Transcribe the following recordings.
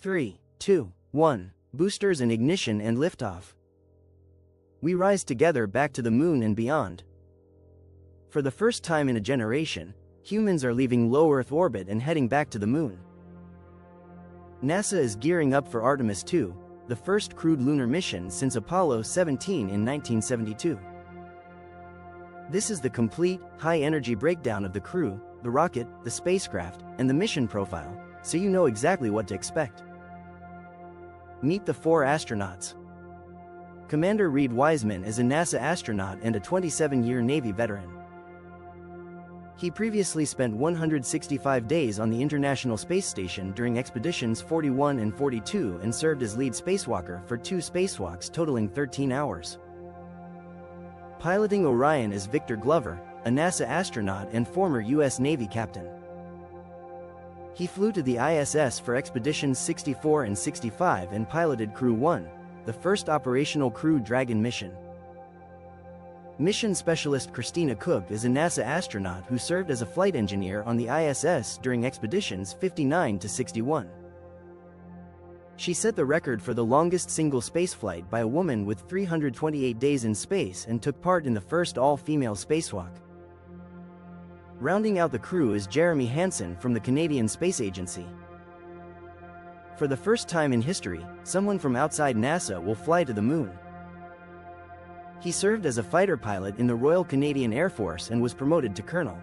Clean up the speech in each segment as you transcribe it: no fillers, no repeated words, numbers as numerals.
3, 2, 1, boosters and ignition and liftoff. We rise together back to the moon and beyond. For the first time in a generation, humans are leaving low Earth orbit and heading back to the moon. NASA is gearing up for Artemis II, the first crewed lunar mission since Apollo 17 in 1972. This is the complete, high-energy breakdown of the crew, the rocket, the spacecraft, and the mission profile, so you know exactly what to expect. Meet the 4 astronauts. Commander Reid Wiseman is a NASA astronaut and a 27-year Navy veteran. He previously spent 165 days on the International Space Station during Expeditions 41 and 42 and served as lead spacewalker for 2 spacewalks totaling 13 hours. Piloting Orion is Victor Glover, a NASA astronaut and former U.S. Navy captain. He flew to the ISS for Expeditions 64 and 65 and piloted Crew 1, the first operational Crew Dragon mission. Mission specialist Christina Cook is a NASA astronaut who served as a flight engineer on the ISS during Expeditions 59 to 61. She set the record for the longest single spaceflight by a woman with 328 days in space and took part in the first all-female spacewalk. Rounding out the crew is Jeremy Hansen from the Canadian Space Agency. For the first time in history, someone from outside NASA will fly to the moon. He served as a fighter pilot in the Royal Canadian Air Force and was promoted to colonel.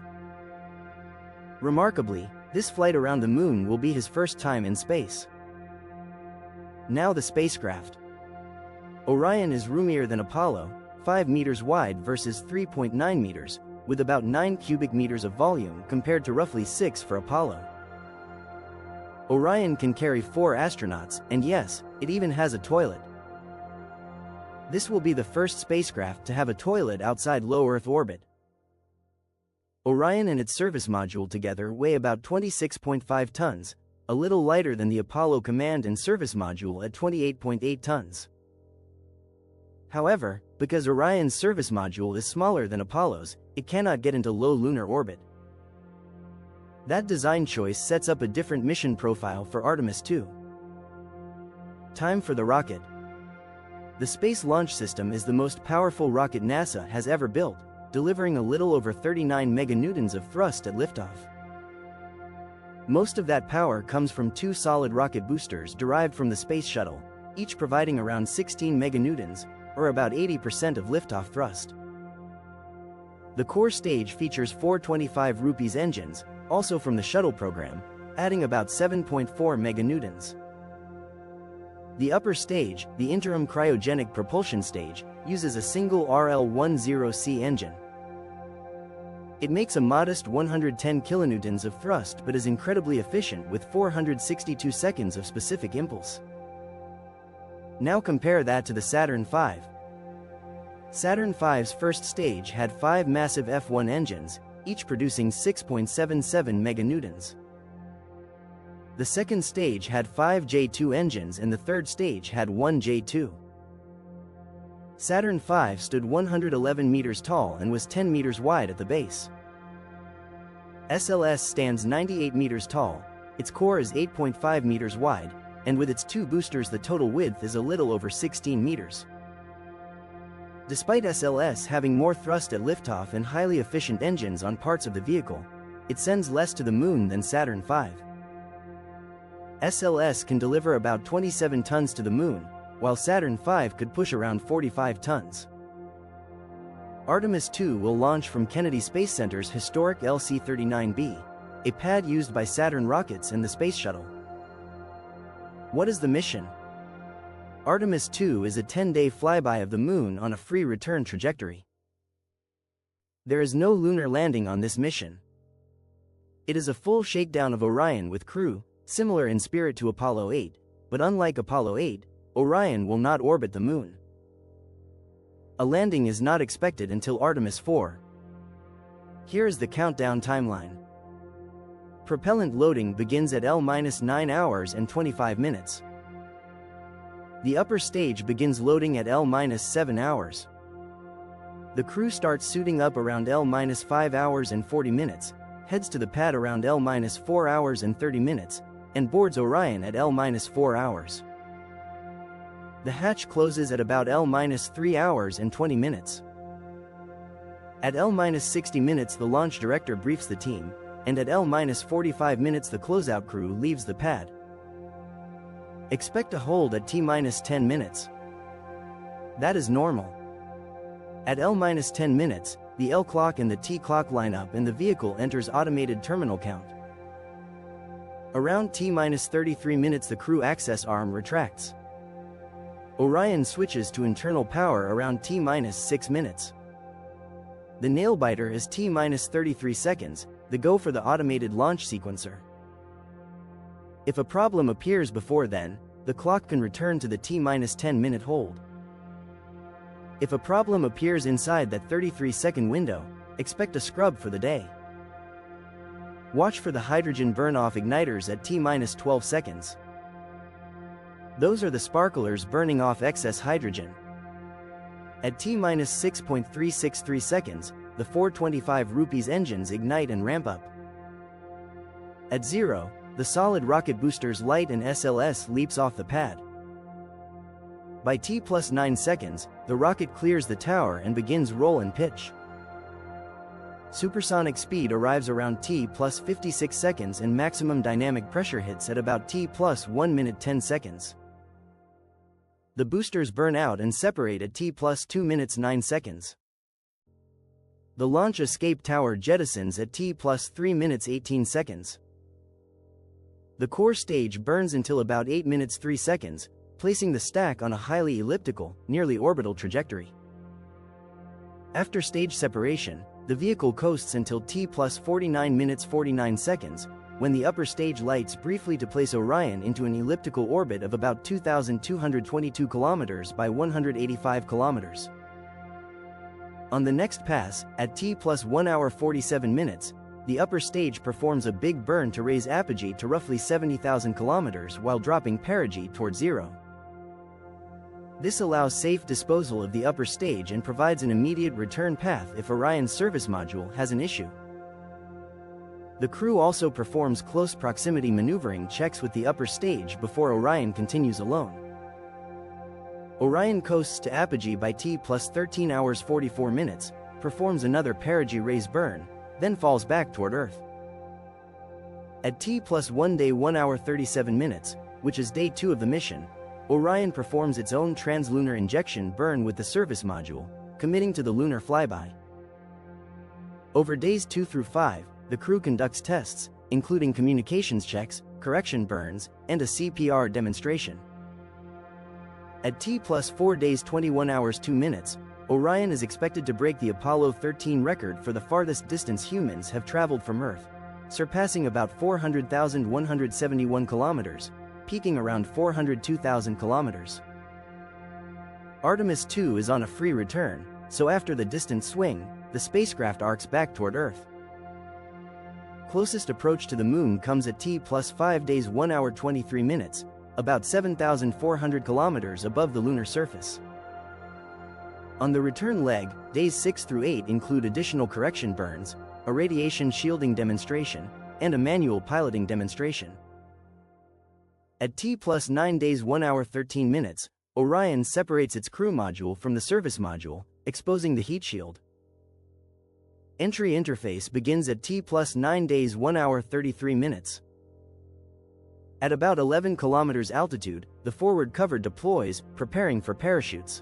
Remarkably, this flight around the moon will be his first time in space. Now the spacecraft. Orion is roomier than Apollo, 5 meters wide versus 3.9 meters, with about 9 cubic meters of volume compared to roughly 6 for Apollo. Orion can carry 4 astronauts, and yes, it even has a toilet. This will be the first spacecraft to have a toilet outside low Earth orbit. Orion and its service module together weigh about 26.5 tons, a little lighter than the Apollo command and service module at 28.8 tons. However, because Orion's service module is smaller than Apollo's, it cannot get into low lunar orbit. That design choice sets up a different mission profile for Artemis II. Time for the rocket. The Space Launch System is the most powerful rocket NASA has ever built, delivering a little over 39 meganewtons of thrust at liftoff. Most of that power comes from 2 solid rocket boosters derived from the Space Shuttle, each providing around 16 meganewtons, or about 80% of liftoff thrust. The core stage features 425 rupees engines, also from the shuttle program, adding about 7.4 meganewtons. The upper stage, the interim cryogenic propulsion stage, uses a single RL-10C engine. It makes a modest 110 kilonewtons of thrust but is incredibly efficient with 462 seconds of specific impulse. Now compare that to the Saturn V. Saturn V's first stage had 5 massive F1 engines, each producing 6.77 meganewtons. The second stage had 5 J2 engines and the third stage had 1 J2. Saturn V stood 111 meters tall and was 10 meters wide at the base. SLS stands 98 meters tall, its core is 8.5 meters wide, and with its 2 boosters the total width is a little over 16 meters. Despite SLS having more thrust at liftoff and highly efficient engines on parts of the vehicle, it sends less to the moon than Saturn V. SLS can deliver about 27 tons to the moon, while Saturn V could push around 45 tons. Artemis II will launch from Kennedy Space Center's historic LC-39B, a pad used by Saturn rockets and the Space Shuttle. What is the mission? Artemis II is a 10-day flyby of the moon on a free return trajectory. There is no lunar landing on this mission. It is a full shakedown of Orion with crew, similar in spirit to Apollo 8, but unlike Apollo 8, Orion will not orbit the moon. A landing is not expected until Artemis IV. Here is the countdown timeline. Propellant loading begins at L-9 hours and 25 minutes. The upper stage begins loading at L-7 hours. The crew starts suiting up around L-5 hours and 40 minutes, heads to the pad around L-4 hours and 30 minutes, and boards Orion at L-4 hours. The hatch closes at about L-3 hours and 20 minutes. At L-60 minutes the launch director briefs the team, and at L-45 minutes the closeout crew leaves the pad. Expect a hold at T-10 minutes. That is normal. At L-10 minutes, the L clock and the T clock line up and the vehicle enters automated terminal count. Around T-33 minutes the crew access arm retracts. Orion switches to internal power around T-6 minutes. The nail-biter is T-33 seconds, the go for the automated launch sequencer. If a problem appears before then, the clock can return to the T-10 minute hold. If a problem appears inside that 33-second window, expect a scrub for the day. Watch for the hydrogen burn-off igniters at T-12 seconds. Those are the sparklers burning off excess hydrogen. At T-6.363 seconds, the 425 rupees engines ignite and ramp up. At 0, the solid rocket boosters light and SLS leaps off the pad. By T+9 seconds, the rocket clears the tower and begins roll and pitch. Supersonic speed arrives around T+56 seconds and maximum dynamic pressure hits at about T+1 minute 10 seconds. The boosters burn out and separate at T+2 minutes 9 seconds. The launch escape tower jettisons at T+3 minutes 18 seconds. The core stage burns until about 8 minutes 3 seconds, placing the stack on a highly elliptical, nearly orbital trajectory. After stage separation, the vehicle coasts until T+49 minutes 49 seconds, when the upper stage lights briefly to place Orion into an elliptical orbit of about 2,222 kilometers by 185 kilometers. On the next pass, at T+1 hour 47 minutes, the upper stage performs a big burn to raise apogee to roughly 70,000 kilometers while dropping perigee toward 0. This allows safe disposal of the upper stage and provides an immediate return path if Orion's service module has an issue. The crew also performs close proximity maneuvering checks with the upper stage before Orion continues alone. Orion coasts to apogee by T+13 hours 44 minutes, performs another perigee raise burn, then falls back toward Earth. At T+1 day 1 hour 37 minutes, which is day 2 of the mission, Orion performs its own translunar injection burn with the service module, committing to the lunar flyby. Over days 2 through 5, the crew conducts tests, including communications checks, correction burns, and a CPR demonstration. At T+4 days 21 hours 2 minutes, Orion is expected to break the Apollo 13 record for the farthest distance humans have traveled from Earth, surpassing about 400,171 kilometers, peaking around 402,000 kilometers. Artemis II is on a free return, so after the distance swing, the spacecraft arcs back toward Earth. Closest approach to the Moon comes at T+5 days 1 hour 23 minutes, about 7,400 kilometers above the lunar surface. On the return leg, days 6 through 8 include additional correction burns, a radiation shielding demonstration, and a manual piloting demonstration. At T+9 days 1 hour 13 minutes, Orion separates its crew module from the service module, exposing the heat shield. Entry interface begins at T+9 days 1 hour 33 minutes. At about 11 kilometers altitude, the forward cover deploys, preparing for parachutes.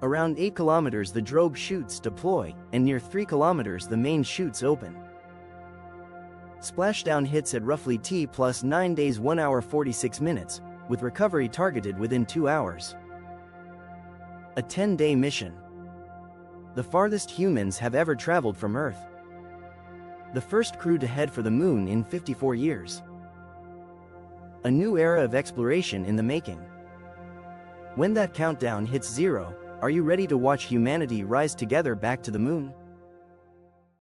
Around 8 kilometers the drogue chutes deploy, and near 3 kilometers the main chutes open. Splashdown hits at roughly T+9 days 1 hour 46 minutes, with recovery targeted within 2 hours. A 10-day mission. The farthest humans have ever traveled from Earth. The first crew to head for the Moon in 54 years. A new era of exploration in the making. When that countdown hits 0, are you ready to watch humanity rise together back to the Moon?